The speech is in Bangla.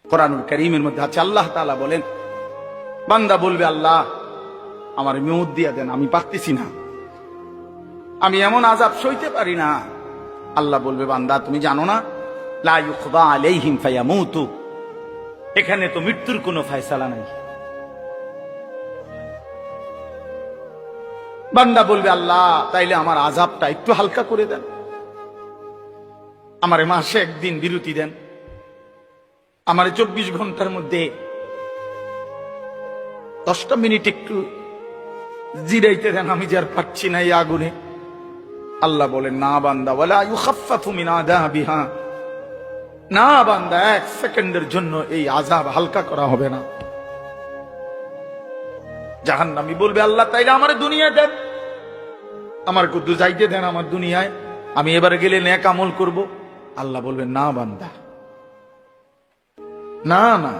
কোরআনুল কারীমের মধ্যে আছে, আল্লাহ তাআলা বলেন, বান্দা বলবে আল্লাহ আমার মেউত দিয়া দেন, আমি পারতেছি না, আমি এমন আযাব সইতে পারি না। আল্লাহ বলবে, বান্দা তুমি জানো না, লা ইউকদা আলাইহিম ফায়ামুতু, এখানে তো মৃত্যুর কোনো ফয়সালা নাই। বান্দা বলবে আল্লাহ তাইলে আমার আযাবটা একটু হালকা করে দেন, আমারে মাসে একদিন বিরতি দেন, আমারে 24 ঘন্টার মধ্যে 10টা মিনিট একটু জিরাইতে দেন, আমি যার পাচ্ছি না এই আগুনে। আল্লাহ বলেন, না বান্দা, ওয়ালা ইউখাফফাফু মিন আযাবিহা, না বান্দা, 1 সেকেন্ডের জন্য এই আযাব হালকা করা হবে না। জাহান্নামী বলবে, আল্লাহ তাইলে আমারে দুনিয়া দেন, আমার কুদ্দু যাইতে দেন আমার দুনিয়ায়, আমি এবারে গেলে নেক আমল করব। আল্লাহ বলবেন, না বান্দা, না না।